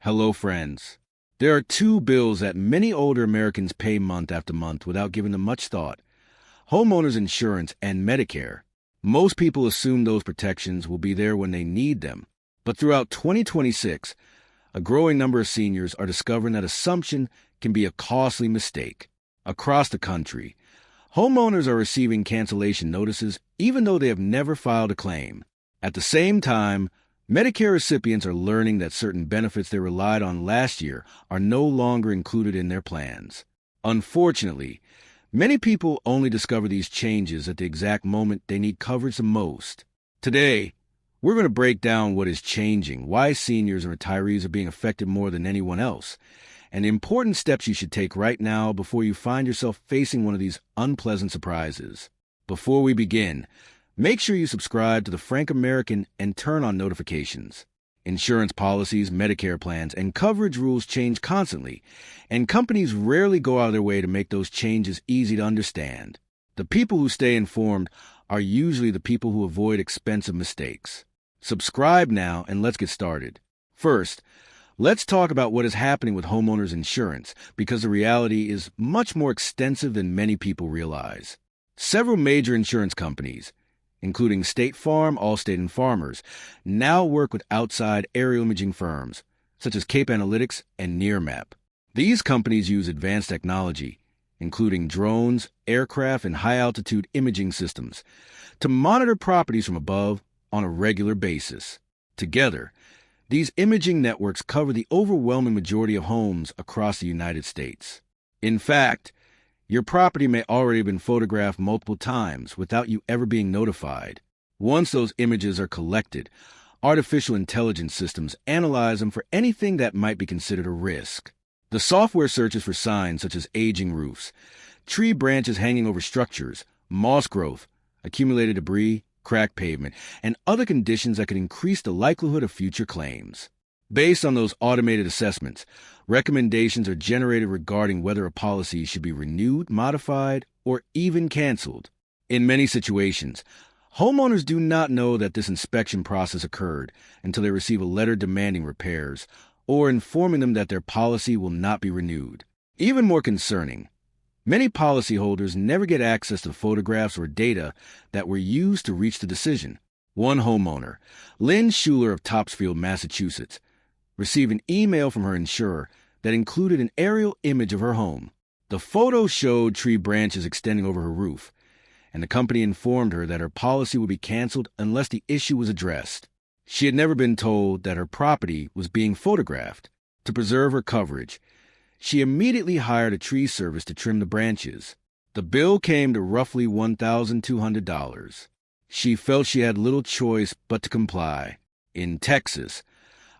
Hello, friends. There are two bills that many older Americans pay month after month without giving them much thought: homeowners insurance and Medicare. Most people assume those protections will be there when they need them. But throughout 2026, a growing number of seniors are discovering that assumption can be a costly mistake. Across the country, homeowners are receiving cancellation notices even though they have never filed a claim. At the same time, Medicare recipients are learning that certain benefits they relied on last year are no longer included in their plans. Unfortunately, many people only discover these changes at the exact moment they need coverage the most. Today, we're going to break down what is changing, why seniors and retirees are being affected more than anyone else, and the important steps you should take right now before you find yourself facing one of these unpleasant surprises. Before we begin, make sure you subscribe to the Frank American and turn on notifications. Insurance policies, Medicare plans, and coverage rules change constantly, and companies rarely go out of their way to make those changes easy to understand. The people who stay informed are usually the people who avoid expensive mistakes. Subscribe now and let's get started. First, let's talk about what is happening with homeowners insurance, because the reality is much more extensive than many people realize. Several major insurance companies, including State Farm, Allstate, and Farmers, now work with outside aerial imaging firms, such as Cape Analytics and Nearmap. These companies use advanced technology, including drones, aircraft, and high-altitude imaging systems, to monitor properties from above on a regular basis. Together, these imaging networks cover the overwhelming majority of homes across the United States. In fact, your property may already have been photographed multiple times without you ever being notified. Once those images are collected, artificial intelligence systems analyze them for anything that might be considered a risk. The software searches for signs such as aging roofs, tree branches hanging over structures, moss growth, accumulated debris, cracked pavement, and other conditions that could increase the likelihood of future claims. Based on those automated assessments, recommendations are generated regarding whether a policy should be renewed, modified, or even canceled. In many situations, homeowners do not know that this inspection process occurred until they receive a letter demanding repairs or informing them that their policy will not be renewed. Even more concerning, many policyholders never get access to photographs or data that were used to reach the decision. One homeowner, Lynn Schuler of Topsfield, Massachusetts, received an email from her insurer that included an aerial image of her home. The photo showed tree branches extending over her roof, and the company informed her that her policy would be canceled unless the issue was addressed. She had never been told that her property was being photographed. To preserve her coverage, she immediately hired a tree service to trim the branches. The bill came to roughly $1,200. She felt she had little choice but to comply. In Texas,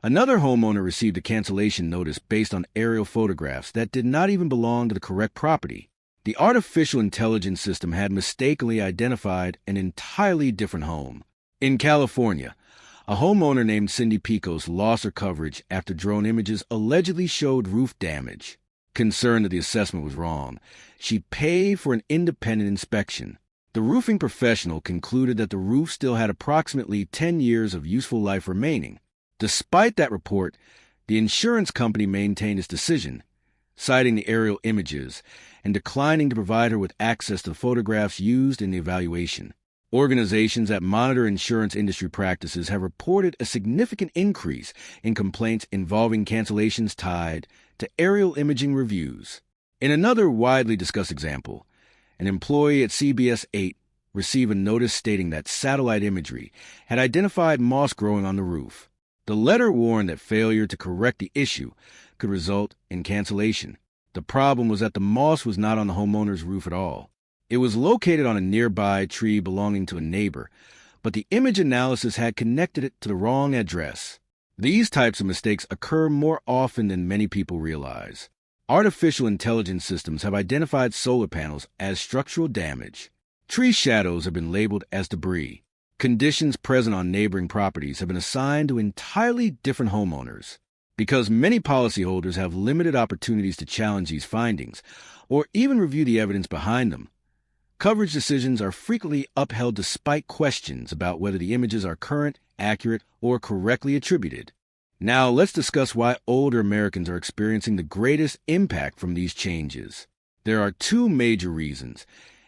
another homeowner received a cancellation notice based on aerial photographs that did not even belong to the correct property. The artificial intelligence system had mistakenly identified an entirely different home. In California, a homeowner named Cindy Picos lost her coverage after drone images allegedly showed roof damage. Concerned that the assessment was wrong, she paid for an independent inspection. The roofing professional concluded that the roof still had approximately 10 years of useful life remaining. Despite that report, the insurance company maintained its decision, citing the aerial images and declining to provide her with access to the photographs used in the evaluation. Organizations that monitor insurance industry practices have reported a significant increase in complaints involving cancellations tied to aerial imaging reviews. In another widely discussed example, an employee at CBS 8 received a notice stating that satellite imagery had identified moss growing on the roof. The letter warned that failure to correct the issue could result in cancellation. The problem was that the moss was not on the homeowner's roof at all. It was located on a nearby tree belonging to a neighbor, but the image analysis had connected it to the wrong address. These types of mistakes occur more often than many people realize. Artificial intelligence systems have identified solar panels as structural damage. Tree shadows have been labeled as debris. Conditions present on neighboring properties have been assigned to entirely different homeowners. Because many policyholders have limited opportunities to challenge these findings or even review the evidence behind them, coverage decisions are frequently upheld despite questions about whether the images are current, accurate, or correctly attributed. Now, let's discuss why older Americans are experiencing the greatest impact from these changes. There are two major reasons,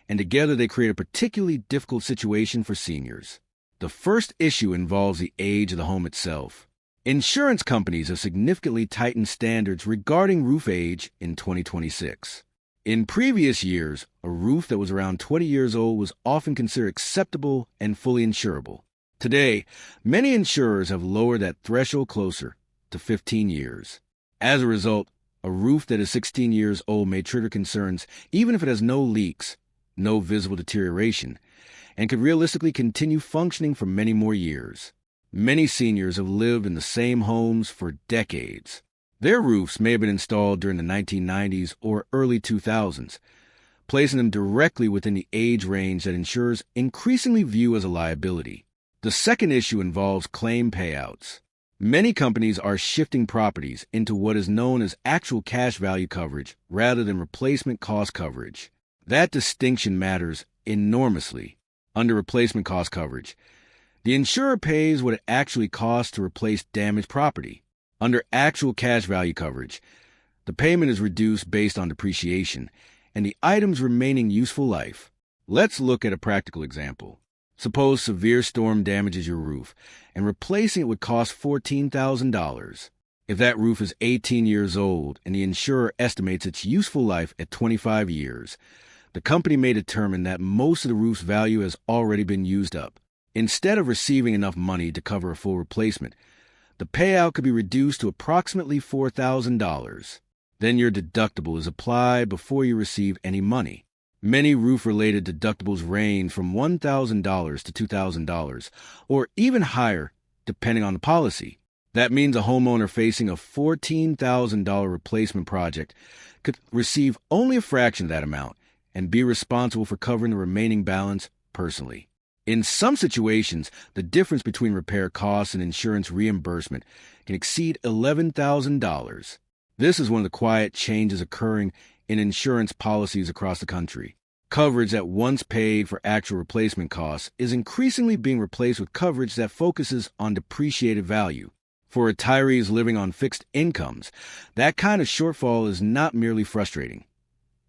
and together they create a particularly difficult situation for seniors. The first issue involves the age of the home itself. Insurance companies have significantly tightened standards regarding roof age in 2026. In previous years, a roof that was around 20 years old was often considered acceptable and fully insurable. Today, many insurers have lowered that threshold closer to 15 years. As a result, a roof that is 16 years old may trigger concerns even if it has no leaks, no visible deterioration, and could realistically continue functioning for many more years. Many seniors have lived in the same homes for decades. Their roofs may have been installed during the 1990s or early 2000s, placing them directly within the age range that insurers increasingly view as a liability. The second issue involves claim payouts. Many companies are shifting properties into what is known as actual cash value coverage rather than replacement cost coverage. That distinction matters enormously. Under replacement cost coverage, the insurer pays what it actually costs to replace damaged property. Under actual cash value coverage, the payment is reduced based on depreciation and the item's remaining useful life. Let's look at a practical example. Suppose severe storm damages your roof, and replacing it would cost $14,000. If that roof is 18 years old and the insurer estimates its useful life at 25 years, the company may determine that most of the roof's value has already been used up. Instead of receiving enough money to cover a full replacement, the payout could be reduced to approximately $4,000. Then your deductible is applied before you receive any money. Many roof-related deductibles range from $1,000 to $2,000, or even higher, depending on the policy. That means a homeowner facing a $14,000 replacement project could receive only a fraction of that amount and be responsible for covering the remaining balance personally. In some situations, the difference between repair costs and insurance reimbursement can exceed $11,000. This is one of the quiet changes occurring in insurance policies across the country. Coverage that once paid for actual replacement costs is increasingly being replaced with coverage that focuses on depreciated value. For retirees living on fixed incomes, that kind of shortfall is not merely frustrating.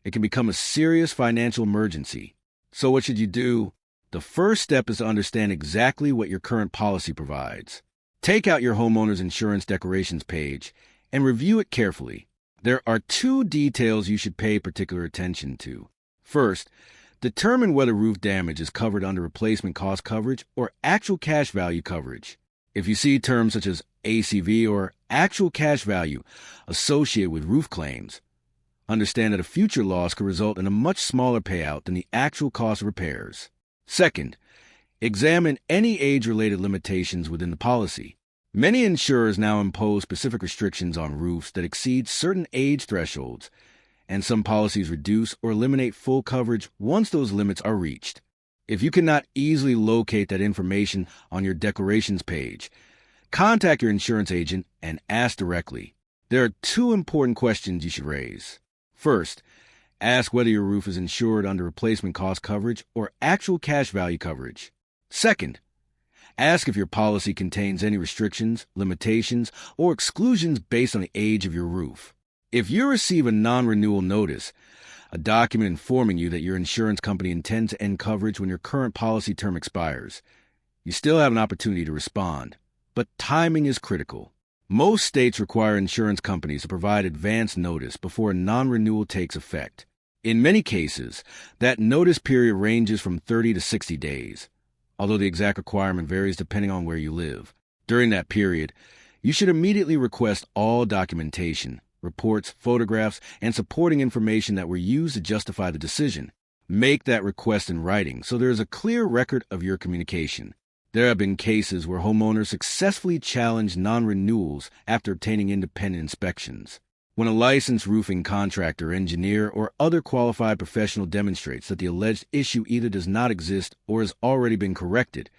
It can become a serious financial emergency. So what should you do? The first step is to understand exactly what your current policy provides. Take out your homeowner's insurance declarations page and review it carefully. There are two details you should pay particular attention to. First, determine whether roof damage is covered under replacement cost coverage or actual cash value coverage. If you see terms such as ACV or actual cash value associated with roof claims, understand that a future loss could result in a much smaller payout than the actual cost of repairs. Second, examine any age-related limitations within the policy. Many insurers now impose specific restrictions on roofs that exceed certain age thresholds, and some policies reduce or eliminate full coverage once those limits are reached. If you cannot easily locate that information on your declarations page, contact your insurance agent and ask directly. There are two important questions you should raise. First, ask whether your roof is insured under replacement cost coverage or actual cash value coverage. Second, ask if your policy contains any restrictions, limitations, or exclusions based on the age of your roof. If you receive a non-renewal notice, a document informing you that your insurance company intends to end coverage when your current policy term expires, you still have an opportunity to respond, but timing is critical. Most states require insurance companies to provide advance notice before a non-renewal takes effect. In many cases, that notice period ranges from 30 to 60 days, although the exact requirement varies depending on where you live. During that period, you should immediately request all documentation, reports, photographs, and supporting information that were used to justify the decision. Make that request in writing so there is a clear record of your communication. There have been cases where homeowners successfully challenged non-renewals after obtaining independent inspections. When a licensed roofing contractor, engineer, or other qualified professional demonstrates that the alleged issue either does not exist or has already been corrected,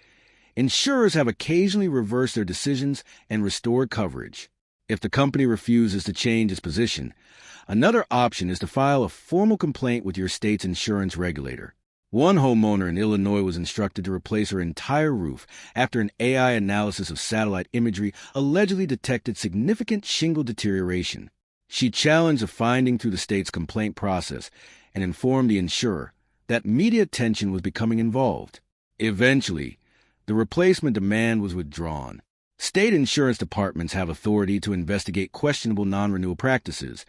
insurers have occasionally reversed their decisions and restored coverage. If the company refuses to change its position, another option is to file a formal complaint with your state's insurance regulator. One homeowner in Illinois was instructed to replace her entire roof after an AI analysis of satellite imagery allegedly detected significant shingle deterioration. She challenged the finding through the state's complaint process and informed the insurer that media attention was becoming involved. Eventually, the replacement demand was withdrawn. State insurance departments have authority to investigate questionable non-renewal practices,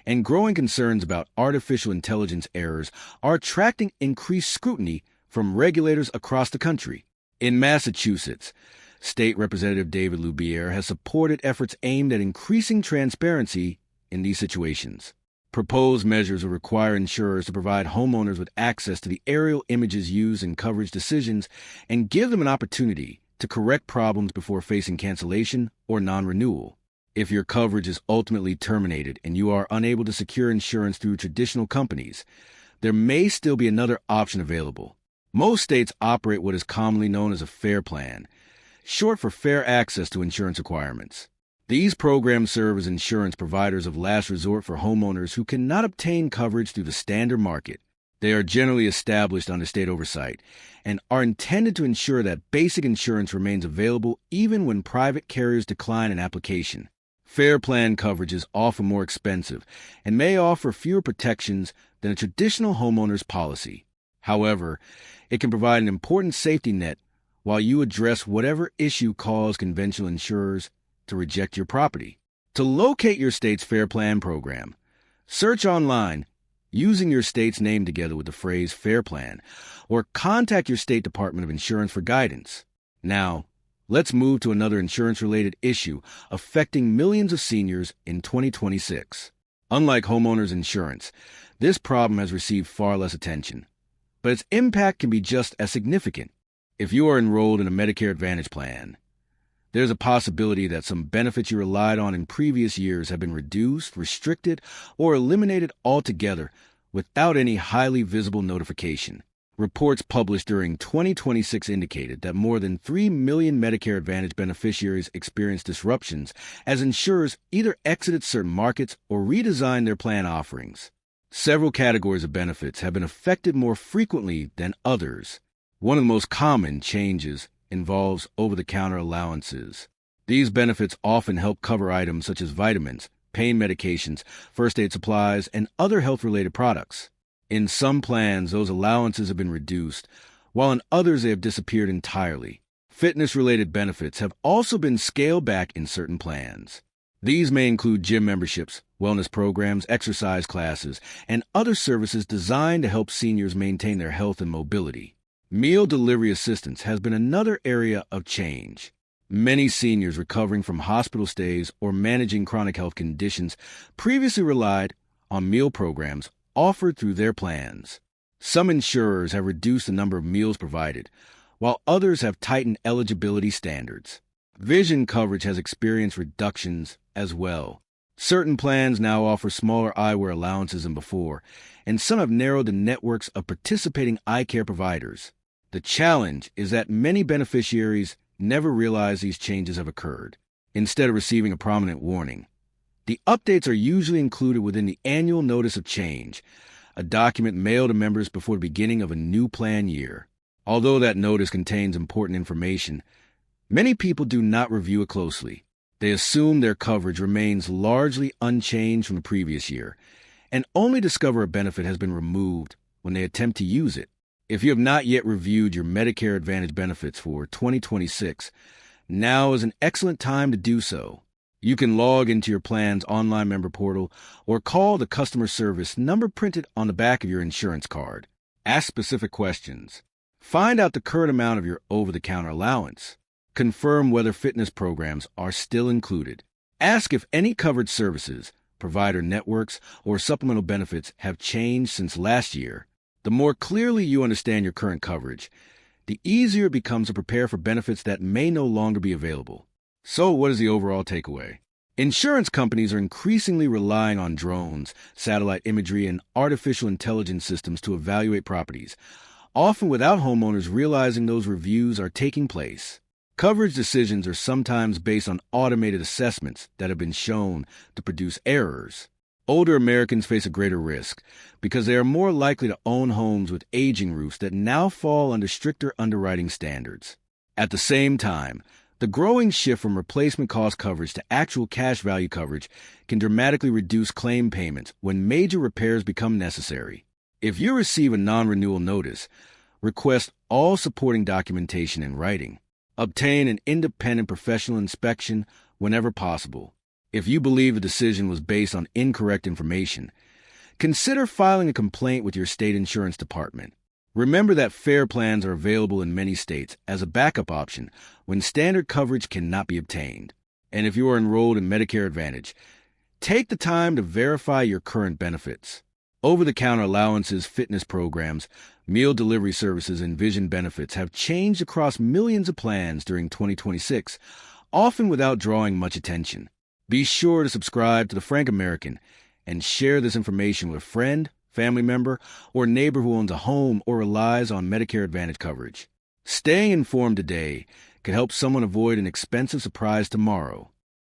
and growing concerns about artificial intelligence errors are attracting increased scrutiny from regulators across the country. In Massachusetts, State Representative David Lubier has supported efforts aimed at increasing transparency in these situations. Proposed measures will require insurers to provide homeowners with access to the aerial images used in coverage decisions and give them an opportunity to correct problems before facing cancellation or non-renewal. If your coverage is ultimately terminated and you are unable to secure insurance through traditional companies, there may still be another option available. Most states operate what is commonly known as a FAIR plan, short for Fair Access to Insurance Requirements. These programs serve as insurance providers of last resort for homeowners who cannot obtain coverage through the standard market. They are generally established under state oversight and are intended to ensure that basic insurance remains available even when private carriers decline an application. Fair plan coverage is often more expensive and may offer fewer protections than a traditional homeowner's policy. However, it can provide an important safety net while you address whatever issue caused conventional insurers to reject your property. To locate your state's Fair Plan program, search online using your state's name together with the phrase Fair Plan, or contact your state Department of Insurance for guidance. Now, let's move to another insurance-related issue affecting millions of seniors in 2026. Unlike homeowners insurance, this problem has received far less attention, but its impact can be just as significant. If you are enrolled in a Medicare Advantage plan, there's a possibility that some benefits you relied on in previous years have been reduced, restricted, or eliminated altogether without any highly visible notification. Reports published during 2026 indicated that more than 3 million Medicare Advantage beneficiaries experienced disruptions as insurers either exited certain markets or redesigned their plan offerings. Several categories of benefits have been affected more frequently than others. One of the most common changes involves over-the-counter allowances. These benefits often help cover items such as vitamins, pain medications, first aid supplies, and other health-related products. In some plans, those allowances have been reduced, while in others they have disappeared entirely. Fitness-related benefits have also been scaled back in certain plans. These may include gym memberships, wellness programs, exercise classes, and other services designed to help seniors maintain their health and mobility. Meal delivery assistance has been another area of change. Many seniors recovering from hospital stays or managing chronic health conditions previously relied on meal programs offered through their plans. Some insurers have reduced the number of meals provided, while others have tightened eligibility standards. Vision coverage has experienced reductions as well. Certain plans now offer smaller eyewear allowances than before, and some have narrowed the networks of participating eye care providers. The challenge is that many beneficiaries never realize these changes have occurred. Instead of receiving a prominent warning, the updates are usually included within the annual notice of change, a document mailed to members before the beginning of a new plan year. Although that notice contains important information, many people do not review it closely. They assume their coverage remains largely unchanged from the previous year, and only discover a benefit has been removed when they attempt to use it. If you have not yet reviewed your Medicare Advantage benefits for 2026, now is an excellent time to do so. You can log into your plan's online member portal or call the customer service number printed on the back of your insurance card. Ask specific questions. Find out the current amount of your over-the-counter allowance. Confirm whether fitness programs are still included. Ask if any covered services, provider networks, or supplemental benefits have changed since last year. The more clearly you understand your current coverage, the easier it becomes to prepare for benefits that may no longer be available. So what is the overall takeaway? Insurance companies are increasingly relying on drones, satellite imagery, and artificial intelligence systems to evaluate properties, often without homeowners realizing those reviews are taking place. Coverage decisions are sometimes based on automated assessments that have been shown to produce errors. Older Americans face a greater risk because they are more likely to own homes with aging roofs that now fall under stricter underwriting standards. At the same time, the growing shift from replacement cost coverage to actual cash value coverage can dramatically reduce claim payments when major repairs become necessary. If you receive a non-renewal notice, request all supporting documentation in writing. Obtain an independent professional inspection whenever possible. If you believe a decision was based on incorrect information, consider filing a complaint with your state insurance department. Remember that fair plans are available in many states as a backup option when standard coverage cannot be obtained. And if you are enrolled in Medicare Advantage, take the time to verify your current benefits. Over-the-counter allowances, fitness programs, meal delivery services, and vision benefits have changed across millions of plans during 2026, often without drawing much attention. Be sure to subscribe to The Frank American and share this information with a friend, family member, or neighbor who owns a home or relies on Medicare Advantage coverage. Staying informed today can help someone avoid an expensive surprise tomorrow.